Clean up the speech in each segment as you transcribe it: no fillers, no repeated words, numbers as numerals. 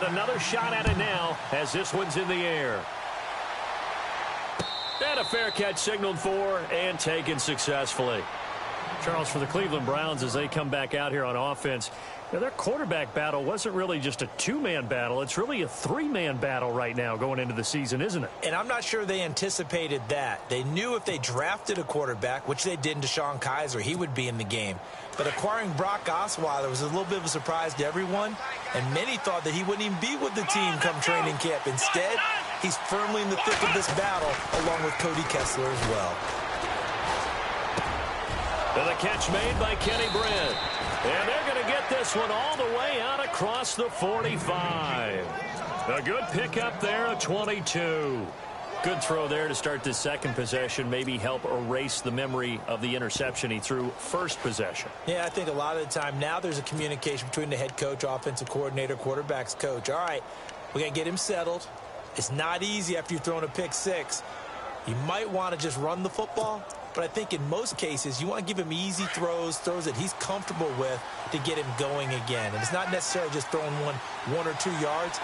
get another shot at it now as this one's in the air. And a fair catch signaled for and taken successfully. Charles, for the Cleveland Browns, as they come back out here on offense, their quarterback battle wasn't really just a two-man battle. It's really a three-man battle right now going into the season, isn't it? And I'm not sure they anticipated that. They knew if they drafted a quarterback, which they did in DeShone Kizer, he would be in the game. But acquiring Brock Osweiler was a little bit of a surprise to everyone, and many thought that he wouldn't even be with the team come training camp. Instead, he's firmly in the thick of this battle, along with Cody Kessler as well. And the catch made by Kenny Britt. And they're going to get this one all the way out across the 45. A good pickup there at 22. Good throw there to start this second possession. Maybe help erase the memory of the interception he threw first possession. Yeah, I think a lot of the time now there's a communication between the head coach, offensive coordinator, quarterback's coach. All right, we got to get him settled. It's not easy after you've thrown a pick six. You might want to just run the football. But I think in most cases, you want to give him easy throws that he's comfortable with to get him going again. And it's not necessarily just throwing one or 2 yards.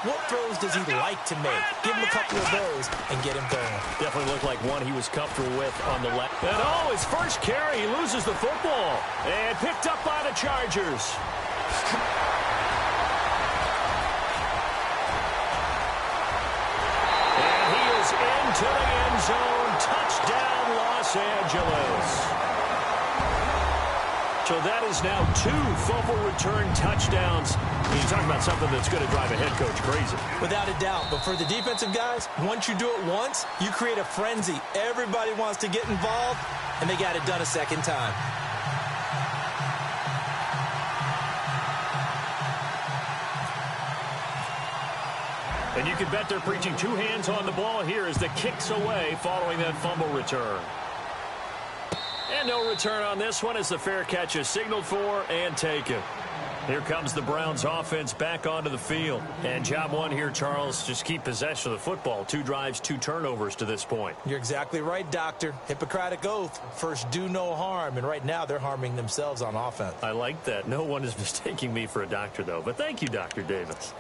What throws does he like to make? Give him a couple of those and get him going. Definitely looked like one he was comfortable with on the left. And oh, his first carry, he loses the football. And picked up by the Chargers. And he is into the end zone. Touchdown, Los Angeles. So that is now 2 fumble return touchdowns. You talk about something that's going to drive a head coach crazy. Without a doubt. But for the defensive guys, once you do it once, you create a frenzy. Everybody wants to get involved, and they got it done a second time. And you can bet they're preaching 2 hands on the ball here as the kick's away following that fumble return. And no return on this one as the fair catch is signaled for and taken. Here comes the Browns offense back onto the field. And job one here, Charles, just keep possession of the football. 2 drives, 2 turnovers to this point. You're exactly right, Doctor. Hippocratic oath. First, do no harm. And right now, they're harming themselves on offense. I like that. No one is mistaking me for a doctor, though. But thank you, Dr. Davis.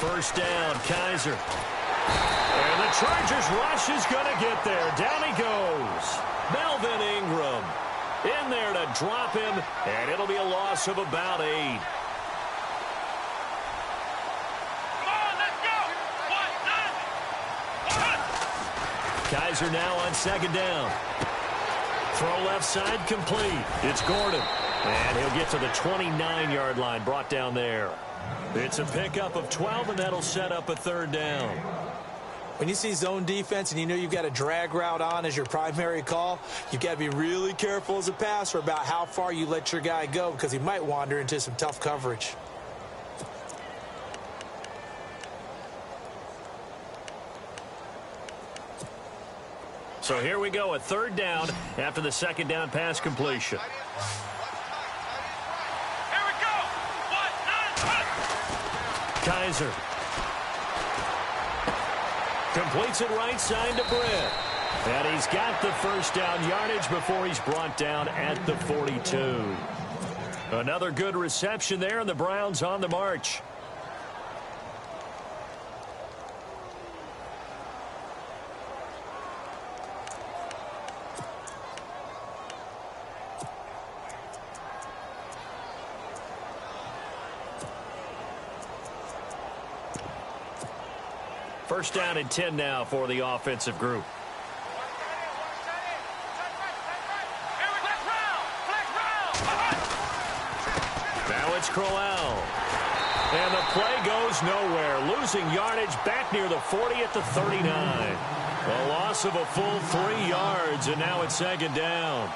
First down, Kizer. And the Chargers rush is going to get there. Down he goes. Melvin Ingram in there to drop him, and it'll be a loss of about 8. Kizer now on second down. Throw left side complete. It's Gordon. And he'll get to the 29-yard line, brought down there. It's a pickup of 12, and that'll set up a third down. When you see zone defense and you know you've got a drag route on as your primary call, you've got to be really careful as a passer about how far you let your guy go because he might wander into some tough coverage. So here we go, a third down after the second down pass completion. Kizer completes it right side to Britt. And he's got the first down yardage before he's brought down at the 42. Another good reception there, and the Browns on the march. First down and 10 now for the offensive group. Now it's Crowell. And the play goes nowhere. Losing yardage back near the 40 at the 39. A loss of a full 3 yards, and now it's second down.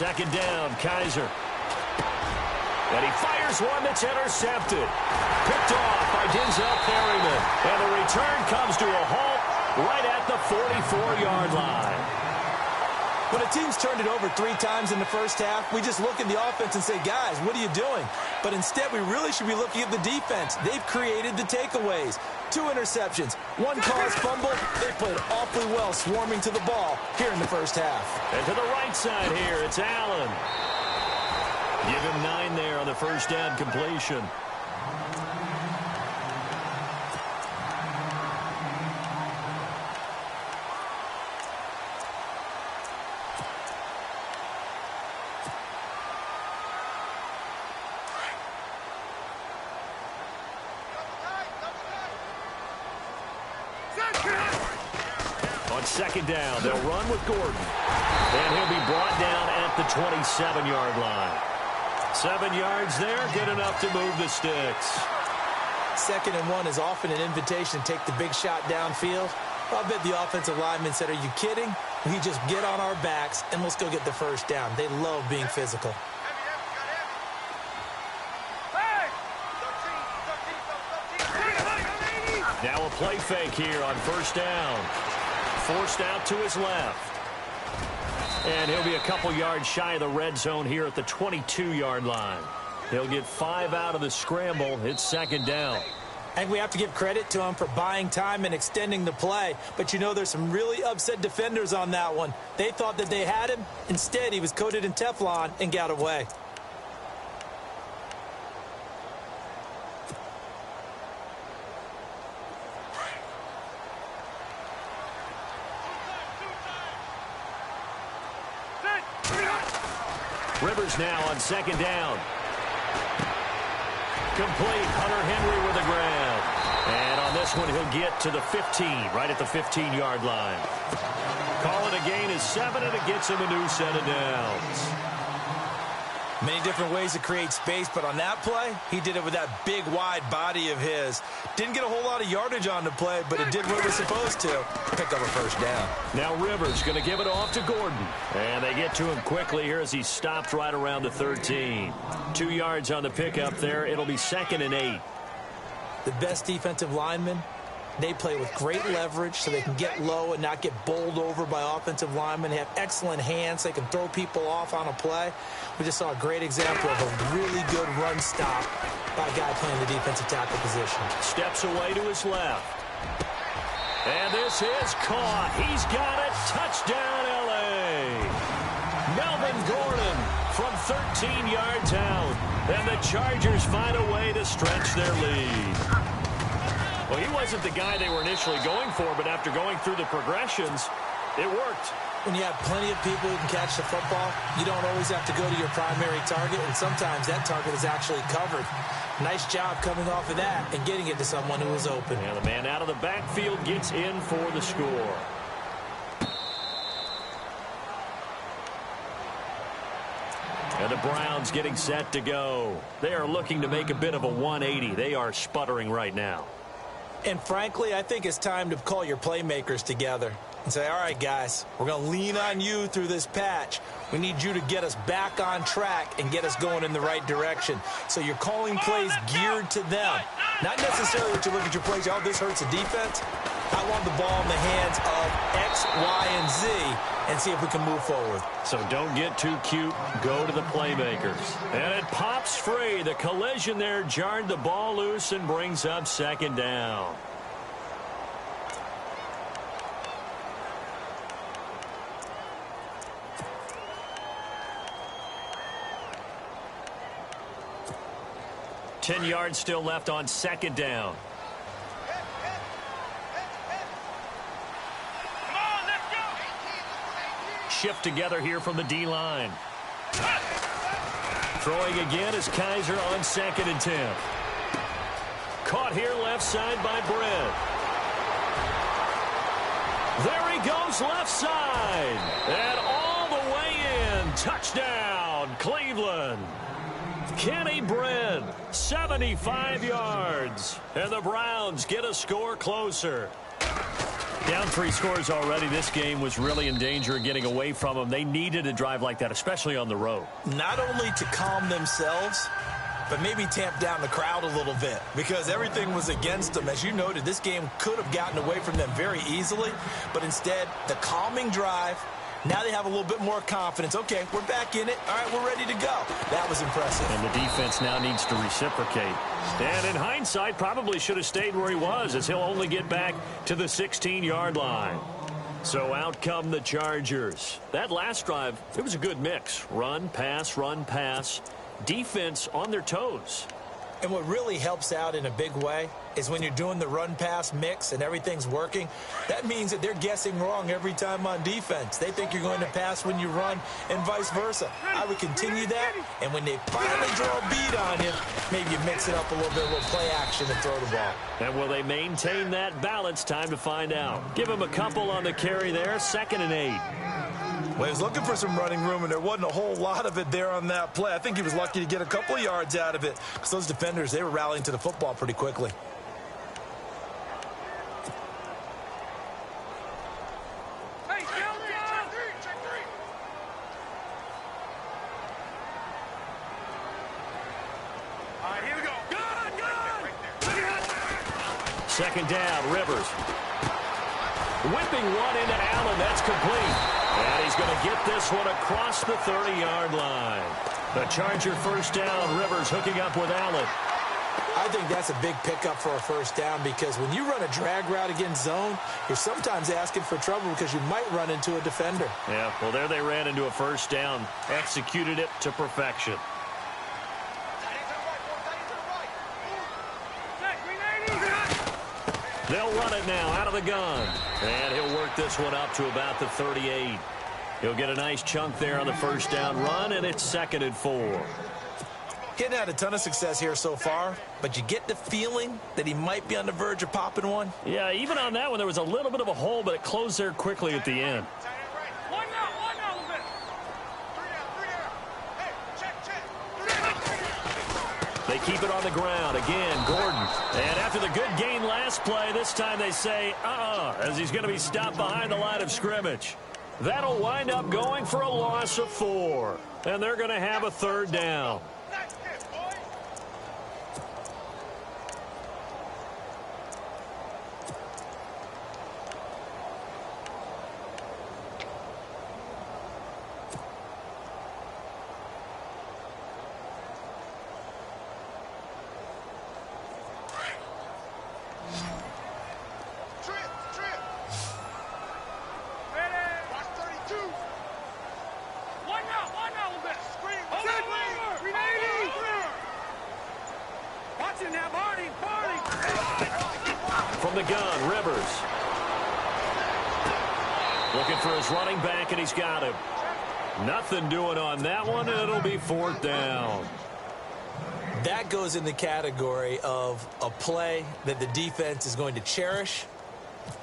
second down, Kaiser. And he fires one that's intercepted. Picked off by Denzel Perryman. And the return comes to a halt right at the 44-yard line. When a team's turned it over 3 times in the first half, we just look at the offense and say, guys, what are you doing? But instead, we really should be looking at the defense. They've created the takeaways. 2 interceptions, 1 caused fumble. They played awfully well swarming to the ball here in the first half. And to the right side here, it's Allen. Give him 9 there on the first down completion. On second down, they'll run with Gordon. And he'll be brought down at the 27-yard line. 7 yards there, good enough to move the sticks. 2nd and 1 is often an invitation to take the big shot downfield. I bet the offensive lineman said, are you kidding? We just get on our backs and let's go get the first down. They love being physical. Now a play fake here on first down. Forced out to his left. And he'll be a couple yards shy of the red zone here at the 22-yard line. He'll get 5 out of the scramble. It's second down. And we have to give credit to him for buying time and extending the play. But, you know, there's some really upset defenders on that one. They thought that they had him. Instead, he was coated in Teflon and got away. Rivers now on second down. Complete. Hunter Henry with a grab. And on this one, he'll get to the 15, right at the 15-yard line. Call it a gain of 7, and it gets him a new set of downs. Many different ways to create space, but on that play, he did it with that big, wide body of his. Didn't get a whole lot of yardage on the play, but it did what it was supposed to. Pick up a first down. Now Rivers going to give it off to Gordon. And they get to him quickly here as he stopped right around the 13. 2 yards on the pickup there. It'll be 2nd and 8. The best defensive linemen, they play with great leverage so they can get low and not get bowled over by offensive linemen. They have excellent hands. They can throw people off on a play. We just saw a great example of a really good run stop by a guy playing the defensive tackle position. Steps away to his left. And this is caught. He's got it. Touchdown, L.A. Melvin Gordon from 13 yards out. And the Chargers find a way to stretch their lead. Well, he wasn't the guy they were initially going for, but after going through the progressions, it worked. When you have plenty of people who can catch the football, you don't always have to go to your primary target, and sometimes that target is actually covered. Nice job coming off of that and getting it to someone who was open. And the man out of the backfield gets in for the score. And the Browns getting set to go. They are looking to make a bit of a 180. They are sputtering right now. And frankly, I think it's time to call your playmakers together and say, all right, guys, we're going to lean on you through this patch. We need you to get us back on track and get us going in the right direction. So you're calling plays geared to them. Not necessarily that you look at your plays, oh, this hurts the defense. I want the ball in the hands of X, Y, and Z and see if we can move forward. So don't get too cute. Go to the playmakers. And it pops free. The collision there jarred the ball loose and brings up second down. Ten yards still left on second down. Shift together here from the D-line. Throwing again is Kaiser on 2nd and 10. Caught here left side by Brent. There he goes left side. And all the way in. Touchdown, Cleveland. Kenny Brent, 75 yards. And the Browns get a score closer. Down 3 scores already. This game was really in danger of getting away from them. They needed a drive like that, especially on the road. Not only to calm themselves, but maybe tamp down the crowd a little bit because everything was against them. As you noted, this game could have gotten away from them very easily, but instead, the calming drive, now they have a little bit more confidence. Okay, we're back in it. All right, we're ready to go. That was impressive. And the defense now needs to reciprocate. And in hindsight, probably should have stayed where he was, as he'll only get back to the 16-yard line. So out come the Chargers. That last drive, it was a good mix. Run, pass, defense on their toes. And what really helps out in a big way is when you're doing the run-pass mix and everything's working, that means that they're guessing wrong every time on defense. They think you're going to pass when you run and vice versa. I would continue that, and when they finally draw a beat on you, maybe you mix it up a little bit, a little play action and throw the ball. And will they maintain that balance? Time to find out. Give them a couple on the carry there, 2nd and 8. Well, he was looking for some running room, and there wasn't a whole lot of it there on that play. I think he was lucky to get a couple of yards out of it because those defenders, they were rallying to the football pretty quickly. Hey, check three. All right, here we go. Good. 2nd down, Rivers. Whipping one into Allen. That's complete. And he's going to get this one across the 30-yard line. The Charger first down. Rivers hooking up with Allen. I think that's a big pickup for a first down because when you run a drag route against zone, you're sometimes asking for trouble because you might run into a defender. Yeah, well, there they ran into a first down. Executed it to perfection. They'll run it now out of the gun. And he'll work this one up to about the 38. He'll get a nice chunk there on the first down run, and it's 2nd and 4. He hadn't had a ton of success here so far, but you get the feeling that he might be on the verge of popping one. Yeah, even on that one, there was a little bit of a hole, but it closed there quickly at the end. One now, a little bit. Hey, check. They keep it on the ground. Again, Gordon. And after the good gain last play, this time they say, as he's going to be stopped behind the line of scrimmage. That'll wind up going for a loss of 4. And they're going to have a 3rd down. From the gun, Rivers. Looking for his running back, and he's got him. Nothing doing on that one, and it'll be 4th down. That goes in the category of a play that the defense is going to cherish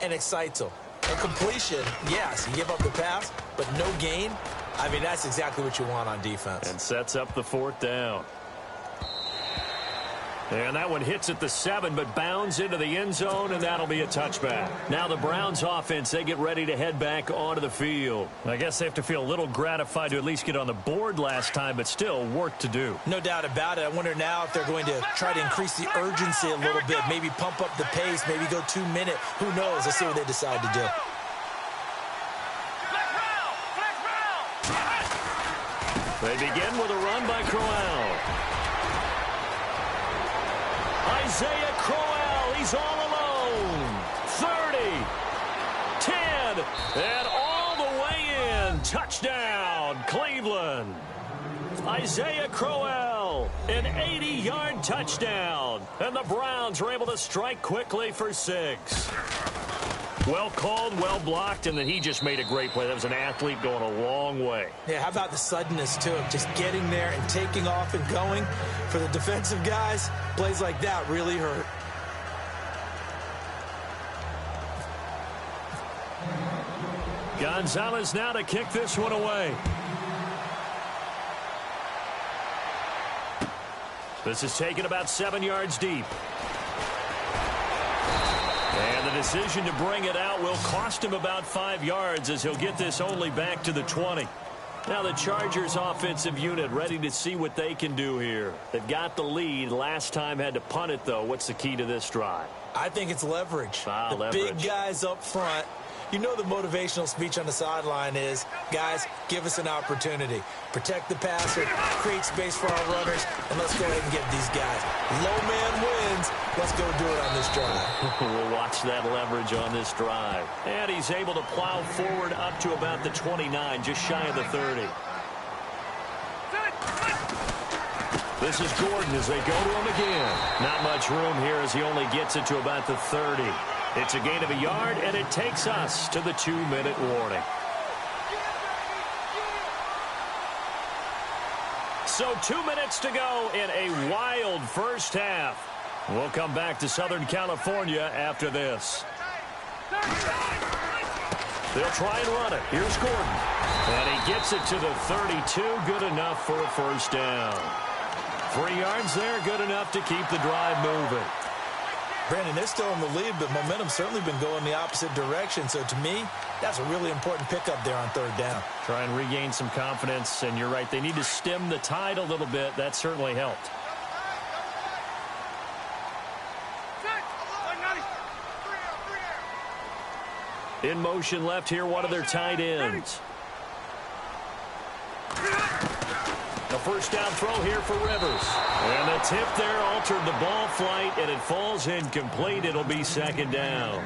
and excites them. A completion, yes, you give up the pass, but no gain. I mean, that's exactly what you want on defense. And sets up the 4th down. And that one hits at the 7, but bounds into the end zone, and that'll be a touchback. Now the Browns offense, they get ready to head back onto the field. I guess they have to feel a little gratified to at least get on the board last time, but still work to do. No doubt about it. I wonder now if they're going to try to increase the urgency a little bit, maybe pump up the pace, maybe go 2-minute. Who knows? Let's see what they decide to do. They begin with a run by Crowell. Isaiah Crowell, he's all alone. 30, 10, and all the way in. Touchdown, Cleveland. Isaiah Crowell, an 80-yard touchdown. And the Browns are able to strike quickly for 6. Well called, well blocked, and then he just made a great play. That was an athlete going a long way. Yeah, how about the suddenness to it? Just getting there and taking off and going. For the defensive guys, plays like that really hurt. Gonzalez now to kick this one away. This is taken about 7 yards deep. And the decision to bring it out will cost him about 5 yards as he'll get this only back to the 20. Now the Chargers offensive unit ready to see what they can do here. They've got the lead. Last time had to punt it, though. What's the key to this drive? I think it's leverage. Leverage. Big guys up front. You know the motivational speech on the sideline is, guys, give us an opportunity. Protect the passer, create space for our runners, and let's go ahead and get these guys. Low man wins. Let's go do it on this drive. We'll watch that leverage on this drive. And he's able to plow forward up to about the 29, just shy of the 30. This is Gordon as they go to him again. Not much room here as he only gets it to about the 30. It's a gain of a yard, and it takes us to the 2-minute warning. So 2 minutes to go in a wild first half. We'll come back to Southern California after this. They'll try and run it. Here's Gordon. And he gets it to the 32. Good enough for a first down. 3 yards there, good enough to keep the drive moving. Brandon, they're still in the lead, but momentum's certainly been going the opposite direction. So to me, that's a really important pickup there on third down. Try and regain some confidence, and you're right. They need to stem the tide a little bit. That certainly helped. In motion left here, one of their tight ends. A first down throw here for Rivers. And the tip there altered the ball flight, and it falls incomplete. It'll be second down.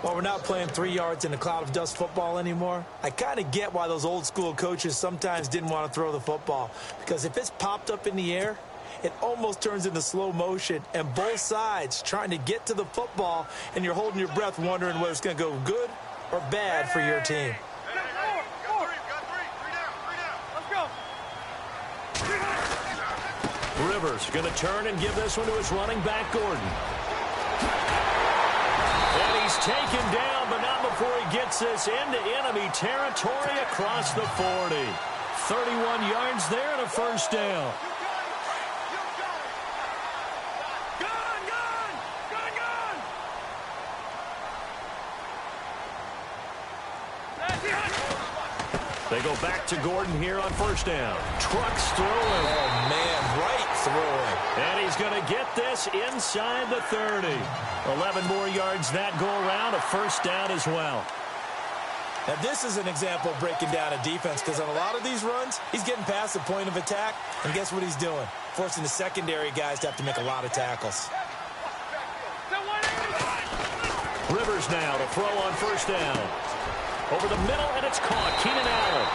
While we're not playing 3 yards in a cloud of dust football anymore, I kind of get why those old school coaches sometimes didn't want to throw the football. Because if it's popped up in the air, it almost turns into slow motion, and both sides trying to get to the football, and you're holding your breath wondering whether it's going to go good or bad for your team. Rivers going to turn and give this one to his running back, Gordon. And he's taken down, but not before he gets this into enemy territory across the 40. 31 yards there and a first down. They go back to Gordon here on first down. Trucks throwing. Oh, man, right throwing. And he's going to get this inside the 30. 11 more yards that go around, a first down as well. Now, this is an example of breaking down a defense, because on a lot of these runs, he's getting past the point of attack, and guess what he's doing? Forcing the secondary guys to have to make a lot of tackles. Rivers now to throw on first down. Over the middle, and it's caught. Keenan Allen.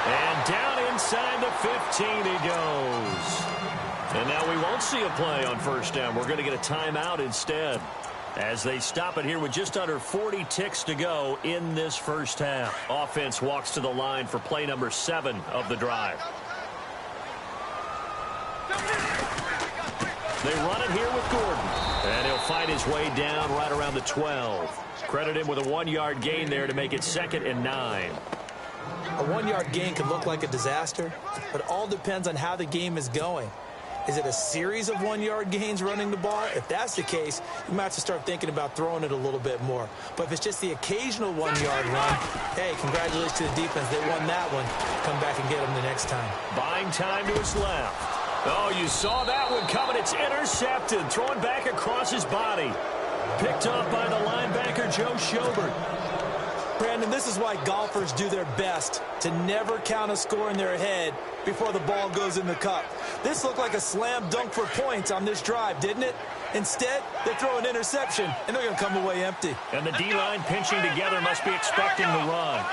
And down inside the 15 he goes. And now we won't see a play on first down. We're going to get a timeout instead, as they stop it here with just under 40 ticks to go in this first half. Offense walks to the line for play number 7 of the drive. They run it here with Gordon. And he'll find his way down right around the 12. Credit him with a 1-yard gain there to make it 2nd and 9. A 1-yard gain can look like a disaster, but it all depends on how the game is going. Is it a series of 1-yard gains running the ball? If that's the case, you might have to start thinking about throwing it a little bit more. But if it's just the occasional 1-yard run, hey, congratulations to the defense. They won that one. Come back and get them the next time. Buying time to his left. Oh, you saw that one coming. It's intercepted. Throwing back across his body. Picked up by the linebacker, Joe Schobert. Brandon, this is why golfers do their best to never count a score in their head before the ball goes in the cup. This looked like a slam dunk for points on this drive, didn't it? Instead, they throw an interception, and they're going to come away empty. And the D-line pinching together must be expecting the run.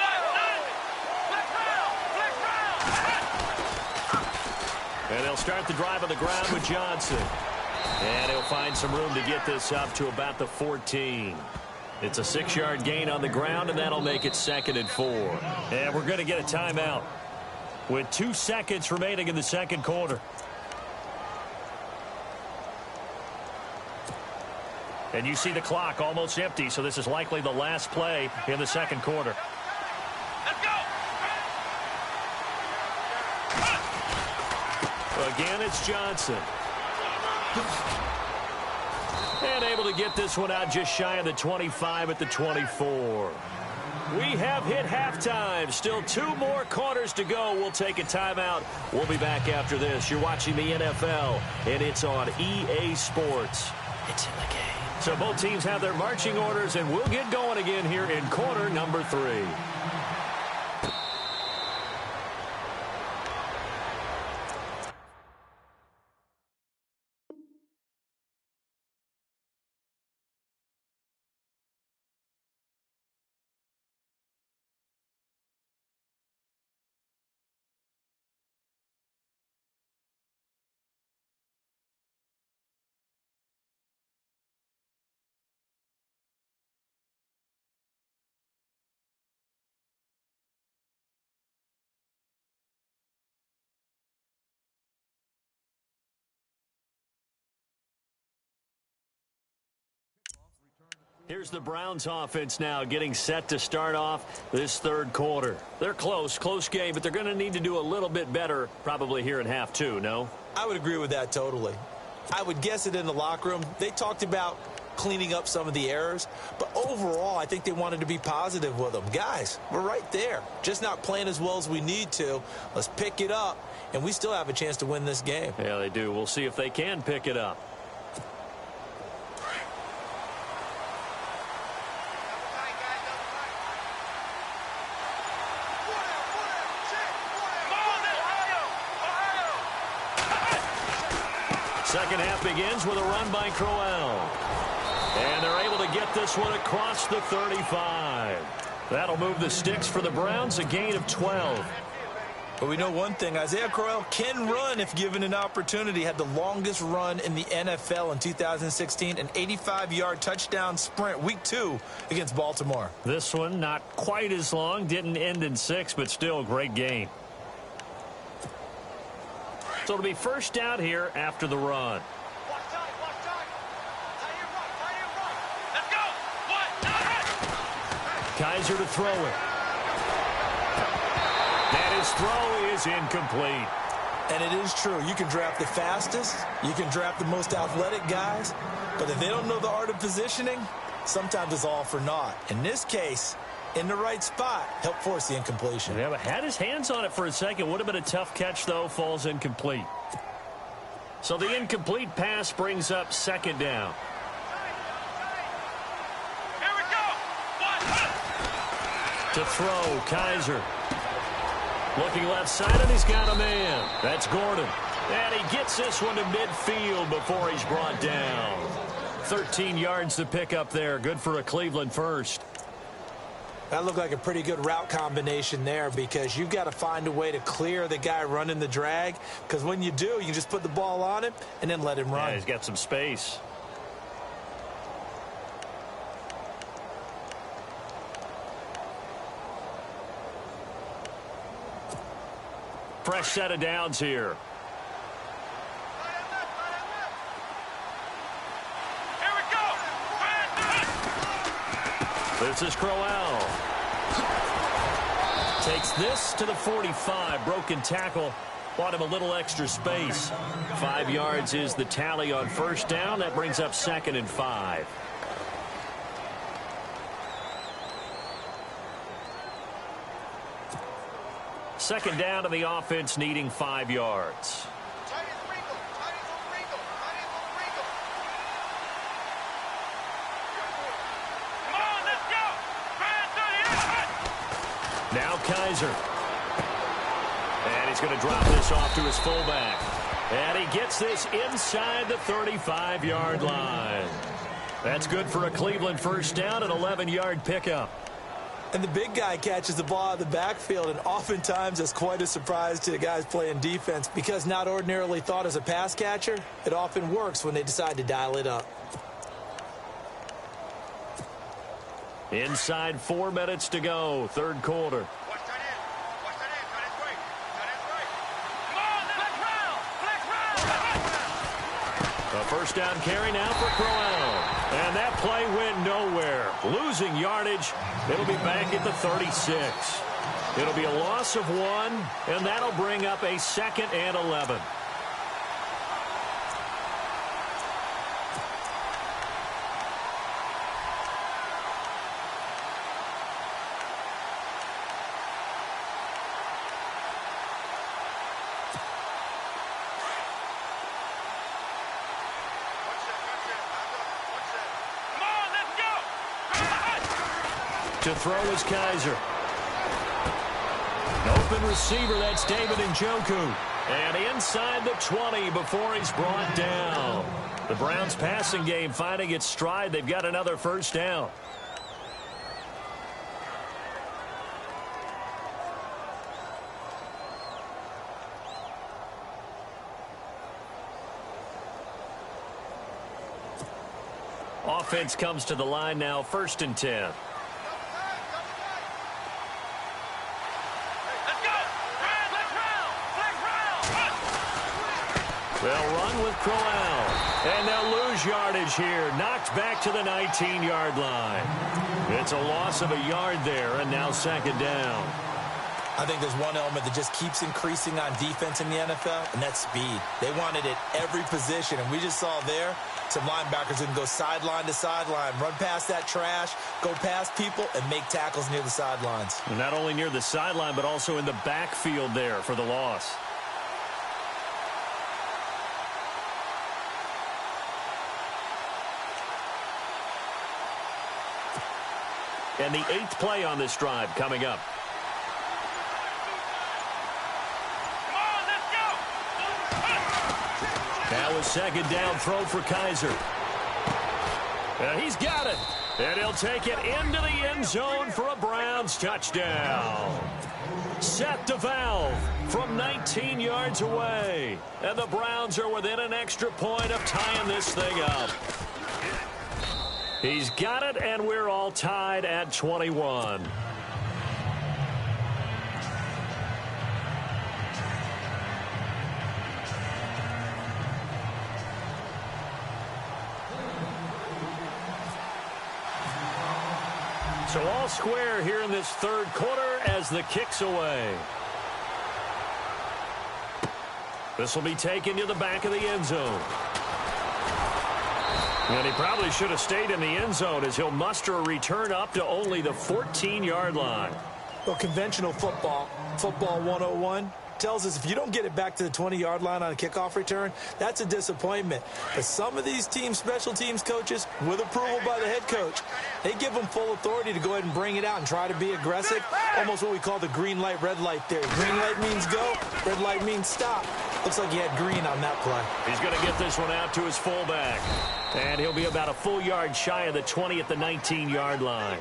And they'll start the drive on the ground with Johnson. And he'll find some room to get this up to about the 14. It's a 6-yard gain on the ground, and that'll make it 2nd and 4. And we're going to get a timeout with 2 seconds remaining in the second quarter. And you see the clock almost empty, so this is likely the last play in the second quarter. Let's go! Again, it's Johnson. And able to get this one out just shy of the 25 at the 24. We have hit halftime. Still 2 more quarters to go. We'll take a timeout. We'll be back after this. You're watching the NFL, and it's on EA Sports. It's in the game. So both teams have their marching orders, and we'll get going again here in quarter number 3. Here's the Browns offense now getting set to start off this third quarter. They're close game, but they're going to need to do a little bit better probably here in half 2, no? I would agree with that totally. I would guess it in the locker room. They talked about cleaning up some of the errors, but overall, I think they wanted to be positive with them. Guys, we're right there. Just not playing as well as we need to. Let's pick it up, and we still have a chance to win this game. Yeah, they do. We'll see if they can pick it up. Second half begins with a run by Crowell. And they're able to get this one across the 35. That'll move the sticks for the Browns, a gain of 12. But we know one thing, Isaiah Crowell can run if given an opportunity. Had the longest run in the NFL in 2016, an 85-yard touchdown sprint, week 2 against Baltimore. This one not quite as long, didn't end in 6, but still a great game. So it'll be first down here after the run. Let's go. Kaiser to throw it. And his throw is incomplete. And it is true. You can draft the fastest. You can draft the most athletic guys. But if they don't know the art of positioning, sometimes it's all for naught. In this case, in the right spot, helped force the incompletion. Yeah, but had his hands on it for a second. Would have been a tough catch, though. Falls incomplete. So the incomplete pass brings up second down. Here we go. To throw, Kaiser. Looking left side, and he's got a man. That's Gordon. And he gets this one to midfield before he's brought down. 13 yards to pick up there. Good for a Cleveland first. That looked like a pretty good route combination there, because you've got to find a way to clear the guy running the drag, because when you do, you just put the ball on him and then let him run. Yeah, he's got some space. Fresh set of downs here. Here we go. This is Crowell. Takes this to the 45. Broken tackle. Bought him a little extra space. 5 yards is the tally on first down. That brings up 2nd and 5. Second down to the offense, needing 5 yards. Now Kaiser. And he's going to drop this off to his fullback. And he gets this inside the 35-yard line. That's good for a Cleveland first down, an 11-yard pickup. And the big guy catches the ball out of the backfield, and oftentimes it's quite a surprise to the guys playing defense, because not ordinarily thought as a pass catcher, it often works when they decide to dial it up. Inside 4 minutes to go, third quarter. Watch that in. Watch that in. Got his right. Got his right. Come on, let's round. Let's round. A first down carry now for Crowell. And that play went nowhere. Losing yardage. It'll be back at the 36. It'll be a loss of 1, and that'll bring up a 2nd and 11. To throw is Kaiser. Open receiver, that's David Njoku. And inside the 20 before he's brought down. The Browns passing game finding its stride. They've got another first down. Offense comes to the line now, 1st and 10. Let's go! Run, let's round! Flags round! They'll run with Crowell. And they'll lose yardage here. Knocked back to the 19-yard line. It's a loss of a yard there, and now 2nd down. I think there's one element that just keeps increasing on defense in the NFL, and that's speed. They want it at every position, and we just saw there some linebackers who can go sideline to sideline, run past that trash, go past people, and make tackles near the sidelines. And not only near the sideline, but also in the backfield there for the loss. And the 8th play on this drive coming up. Now a 2nd down throw for Kaiser. And he's got it. And he'll take it into the end zone for a Browns touchdown. Set to valve from 19 yards away. And the Browns are within an extra point of tying this thing up. He's got it, and we're all tied at 21. So all square here in this 3rd quarter as the kick's away. This will be taken to the back of the end zone. And he probably should have stayed in the end zone as he'll muster a return up to only the 14-yard line. Well, conventional football 101, tells us if you don't get it back to the 20-yard line on a kickoff return, that's a disappointment. But some of these team special teams coaches, with approval by the head coach, they give them full authority to go ahead and bring it out and try to be aggressive, almost what we call the green light, red light theory. Green light means go, red light means stop. Looks like he had green on that play. He's going to get this one out to his fullback. And he'll be about a full yard shy of the 20 at the 19-yard line.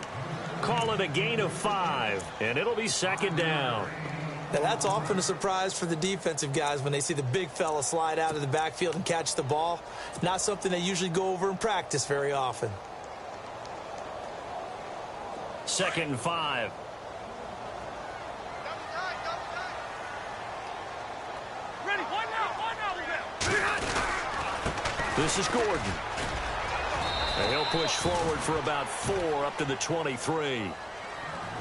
Call it a gain of 5, and it'll be 2nd down. Now, that's often a surprise for the defensive guys when they see the big fella slide out of the backfield and catch the ball. Not something they usually go over in practice very often. 2nd and 5. Ready, one now, This is Gordon. And he'll push forward for about 4 up to the 23.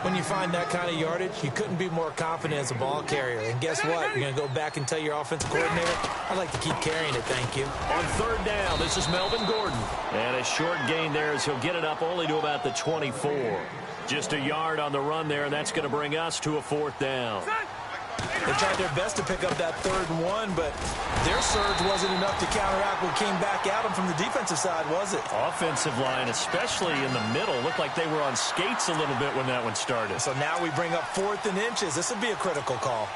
When you find that kind of yardage, you couldn't be more confident as a ball carrier. And guess what? You're going to go back and tell your offensive coordinator, I'd like to keep carrying it, thank you. On 3rd down, this is Melvin Gordon. And a short gain there as he'll get it up only to about the 24. Just a yard on the run there, and that's going to bring us to a 4th down. They tried their best to pick up that 3rd and 1, but their surge wasn't enough to counteract what came back at them from the defensive side, was it? Offensive line, especially in the middle, looked like they were on skates a little bit when that one started. So now we bring up 4th and inches. This would be a critical call.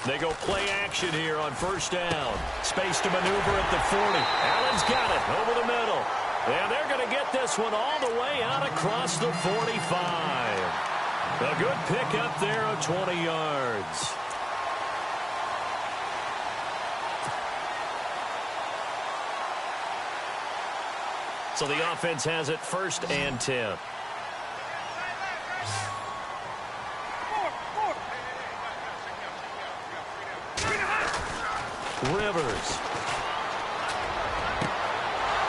They go play action here on 1st down. Space to maneuver at the 40. Allen's got it over the middle. And they're going to get this one all the way out across the 45. A good pickup there of 20 yards. So the offense has it 1st and 10. Rivers.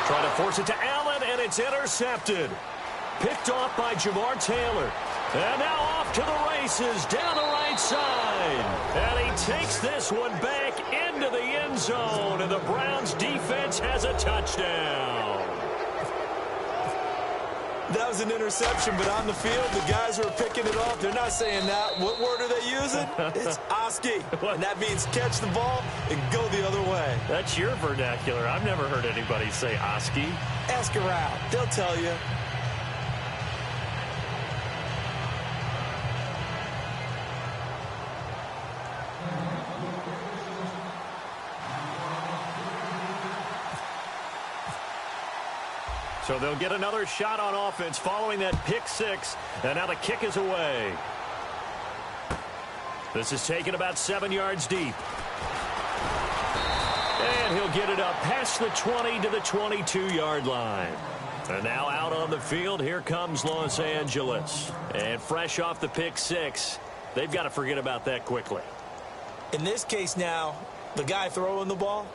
Try to force it to Allen, and it's intercepted. Picked off by Jamar Taylor. And now off to the races down the right side. And he takes this one back in into the end zone, and the Browns defense has a touchdown. That was an interception, but on the field, the guys who are picking it off, they're not saying that. What word are they using? It's Oski, and that means catch the ball and go the other way. That's your vernacular. I've never heard anybody say Oski. Ask around. They'll tell you. So they'll get another shot on offense following that pick six, and now the kick is away. This is taken about 7 yards deep. And he'll get it up past the 20 to the 22-yard line. And now out on the field, here comes Los Angeles. And fresh off the pick six, they've got to forget about that quickly. In this case now, the guy throwing the ball,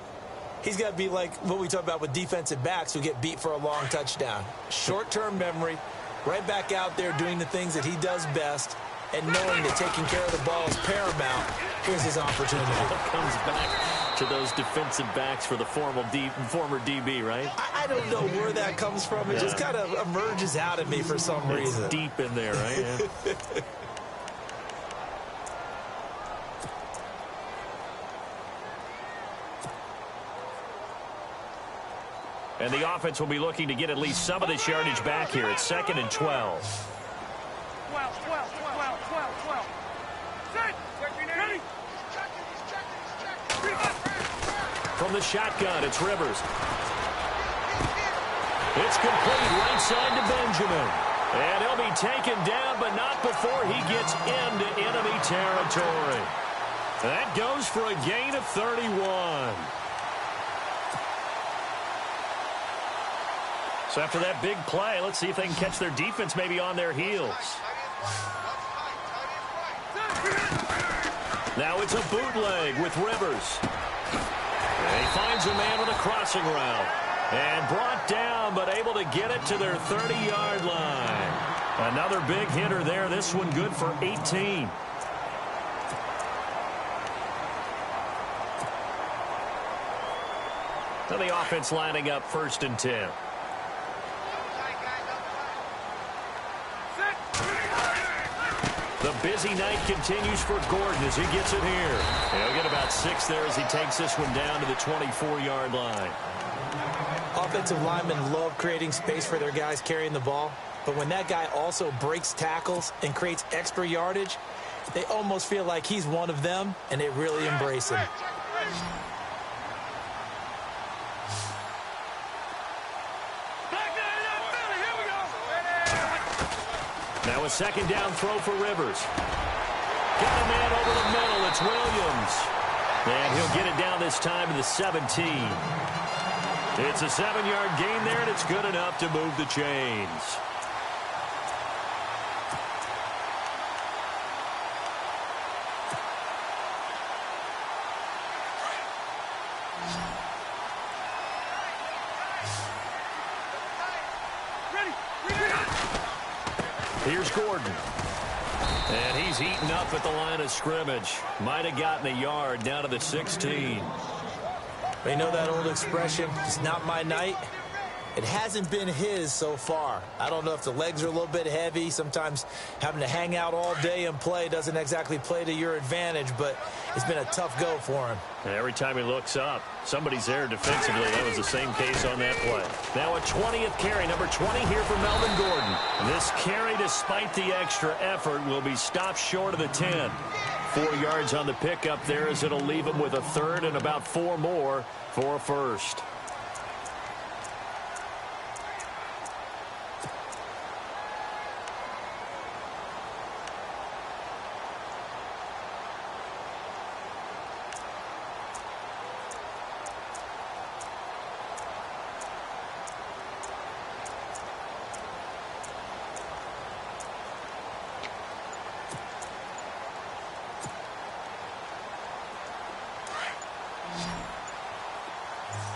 he's got to be like what we talk about with defensive backs who get beat for a long touchdown. Short-term memory, right back out there doing the things that he does best, and knowing that taking care of the ball is paramount. Here's his opportunity. Comes back to those defensive backs for the former DB, right? I don't know where that comes from. It just kind of emerges out at me for some reason. It's deep in there, right? Yeah. And the offense will be looking to get at least some of this yardage back here. It's 2nd and 12. 12. Set. Ready. From the shotgun, it's Rivers. It's complete right side to Benjamin. And he'll be taken down, but not before he gets into enemy territory. That goes for a gain of 31. So after that big play, let's see if they can catch their defense maybe on their heels. Now it's a bootleg with Rivers. And he finds a man with a crossing route. And brought down, but able to get it to their 30-yard line. Another big hitter there. This one good for 18. Now the offense lining up 1st and 10. The busy night continues for Gordon as he gets it here. He'll get about 6 there as he takes this one down to the 24-yard line. Offensive linemen love creating space for their guys carrying the ball, but when that guy also breaks tackles and creates extra yardage, they almost feel like he's one of them, and they really embrace him. Now a 2nd down throw for Rivers. Got a man over the middle. It's Williams. And he'll get it down this time to the 17. It's a 7-yard gain there, and it's good enough to move the chains. Here's Gordon. And he's eaten up at the line of scrimmage. Might have gotten a yard down to the 16. They know that old expression, it's not my night. It hasn't been his so far. I don't know if the legs are a little bit heavy. Sometimes having to hang out all day and play doesn't exactly play to your advantage, but it's been a tough go for him. And every time he looks up, somebody's there defensively. That was the same case on that play. Now a 20th carry, number 20 here for Melvin Gordon. This carry, despite the extra effort, will be stopped short of the 10. 4 yards on the pickup there as it'll leave him with a 3rd and about 4 more for a 1st.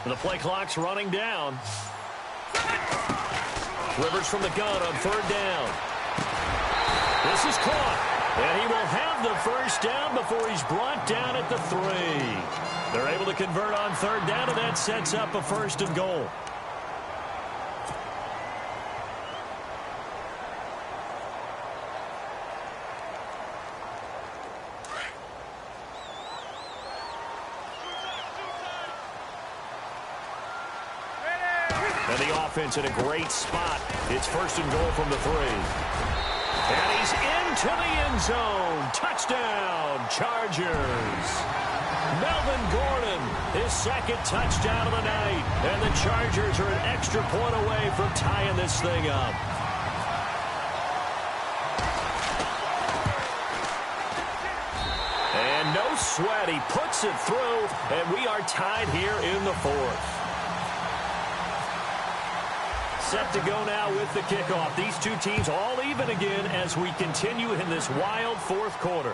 The play clock's running down. Rivers from the gun on 3rd down. This is caught. And he will have the first down before he's brought down at the 3. They're able to convert on third down, and that sets up a 1st and goal. And the offense in a great spot. It's 1st and goal from the 3. And he's into the end zone. Touchdown, Chargers. Melvin Gordon, his 2nd touchdown of the night. And the Chargers are an extra point away from tying this thing up. And no sweat. He puts it through, and we are tied here in the 4th. Set to go now with the kickoff. These two teams all even again as we continue in this wild 4th quarter.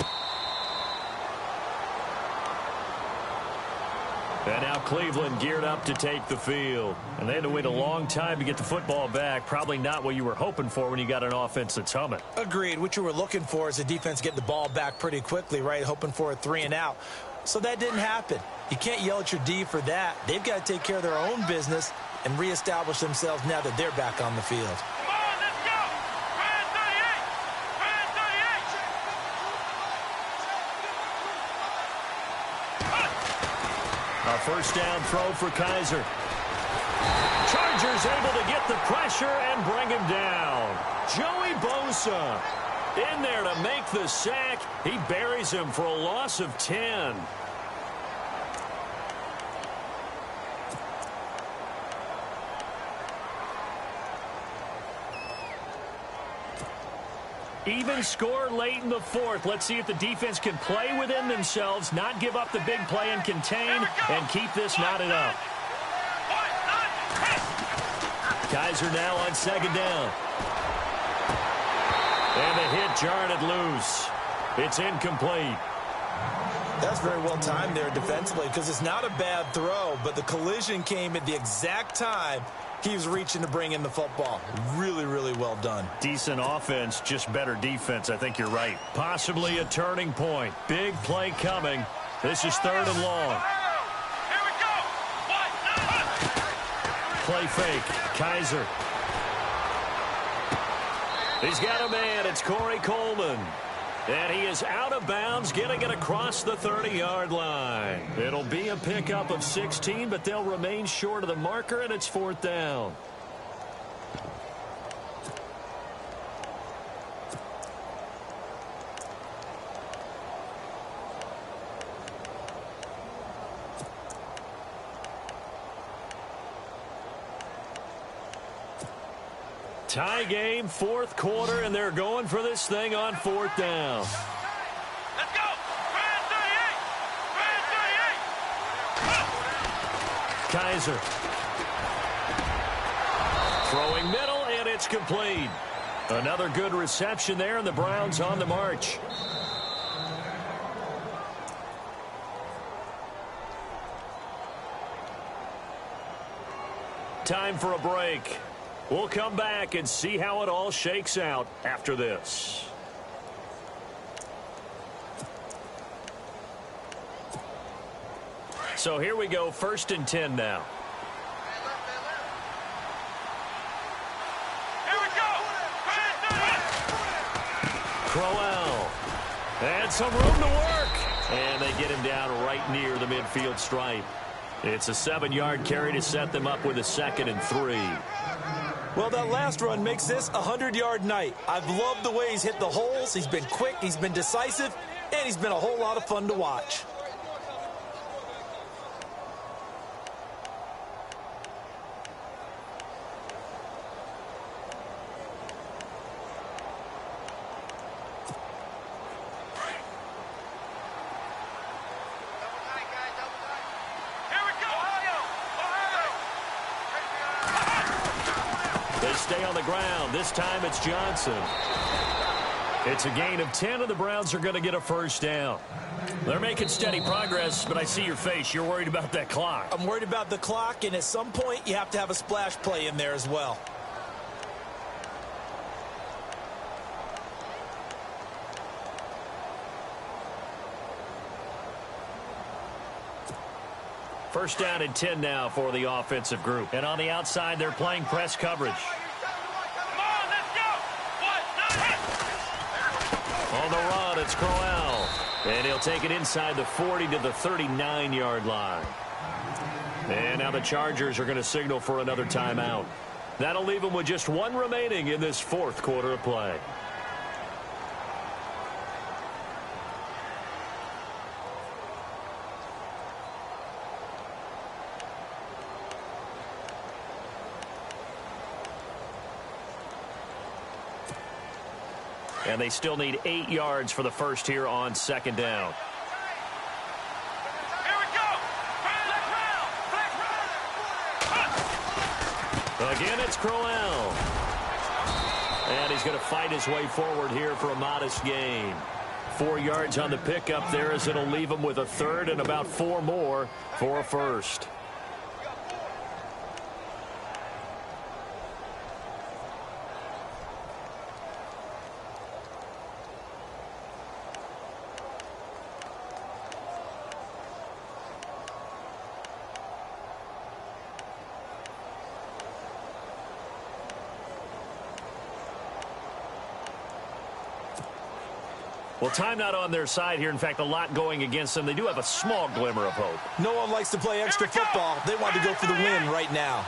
And now Cleveland geared up to take the field. And they had to wait a long time to get the football back. Probably not what you were hoping for when you got an offense that's humming. Agreed. What you were looking for is the defense getting the ball back pretty quickly, right? Hoping for a 3 and out. So that didn't happen. You can't yell at your D for that. They've got to take care of their own business and reestablish themselves now that they're back on the field. Come on, let's go! Brand 38! Brand 38! A 1st down throw for Kaiser. Chargers able to get the pressure and bring him down. Joey Bosa in there to make the sack. He buries him for a loss of 10. Even score late in the 4th. Let's see if the defense can play within themselves, not give up the big play and contain, and keep this knotted up. Kaiser now on 2nd down. And the hit jarred it loose. It's incomplete. That's very well timed there defensively because it's not a bad throw, but the collision came at the exact time he was reaching to bring in the football. Really, really well done. Decent offense, just better defense. I think you're right. Possibly a turning point. Big play coming. This is 3rd and long. Here we go! Play fake. Kaiser. He's got a man. It's Corey Coleman. And he is out of bounds, getting it across the 30-yard line. It'll be a pickup of 16, but they'll remain short of the marker, and it's 4th down. Tie game, 4th quarter, and they're going for this thing on 4th down. Let's go! Brand 38! Brand 38! Kaiser. Throwing middle, and it's complete. Another good reception there, and the Browns on the march. Time for a break. We'll come back and see how it all shakes out after this. So here we go, 1st and 10 now. Here we go! Crowell. And some room to work. And they get him down right near the midfield stripe. It's a 7-yard carry to set them up with a 2nd and 3. Well, that last run makes this a 100-yard night. I've loved the way he's hit the holes. He's been quick, he's been decisive, and he's been a whole lot of fun to watch. They stay on the ground. This time it's Johnson. It's a gain of 10, and the Browns are going to get a 1st down. They're making steady progress, but I see your face. You're worried about that clock. I'm worried about the clock, and at some point you have to have a splash play in there as well. First down and 10 now for the offensive group. And on the outside, they're playing press coverage. Come on, let's go. On the run, it's Crowell. And he'll take it inside the 40 to the 39-yard line. And now the Chargers are going to signal for another timeout. That'll leave them with just one remaining in this fourth quarter of play. And they still need 8 yards for the first here on second down. Here we go. Again, it's Crowell. And he's going to fight his way forward here for a modest gain. 4 yards on the pickup there as it'll leave him with a third and about 4 more for a first. Well, time not on their side here. In fact, a lot going against them. They do have a small glimmer of hope. No one likes to play extra football. They want to go for the win right now.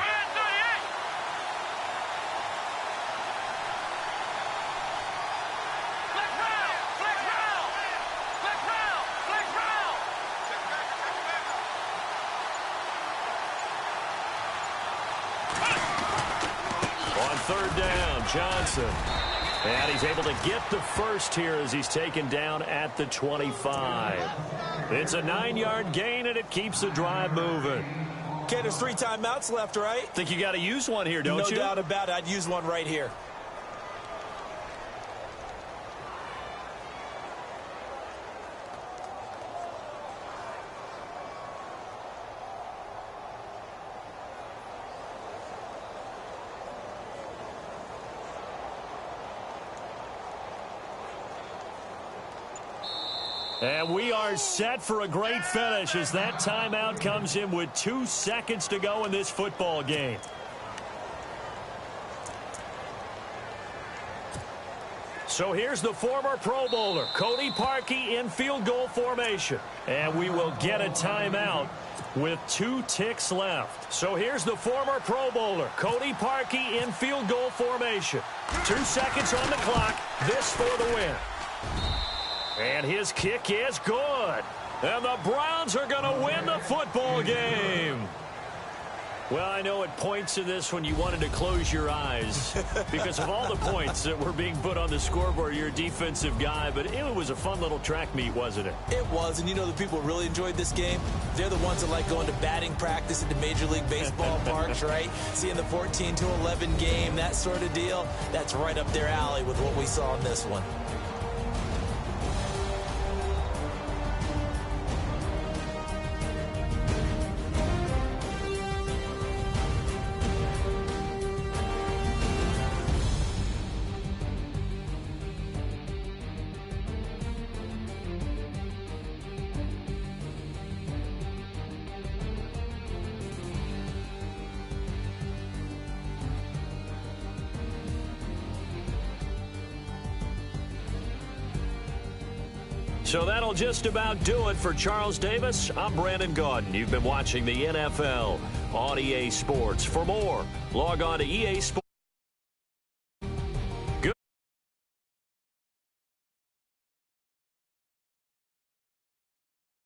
On third down, Johnson. And he's able to get the first here as he's taken down at the 25. It's a 9-yard gain, and it keeps the drive moving. Okay, there's 3 timeouts left, right? Think you got to use one here, don't you? No doubt about it. I'd use one right here. And we are set for a great finish as that timeout comes in with 2 seconds to go in this football game. So here's the former Pro Bowler, Cody Parkey, in field goal formation. And we will get a timeout with 2 ticks left. So here's the former Pro Bowler, Cody Parkey, in field goal formation. 2 seconds on the clock. This for the win. And his kick is good. And the Browns are going to win the football game. Well, I know at points in this when you wanted to close your eyes because of all the points that were being put on the scoreboard. You're a defensive guy, but it was a fun little track meet, wasn't it? It was, and you know the people who really enjoyed this game? They're the ones that like going to batting practice at the Major League Baseball parks, right? Seeing the 14-11 game, that sort of deal, that's right up their alley with what we saw in this one. So that'll just about do it for Charles Davis. I'm Brandon Gaudin. You've been watching the NFL on EA Sports. For more, log on to EA Sports.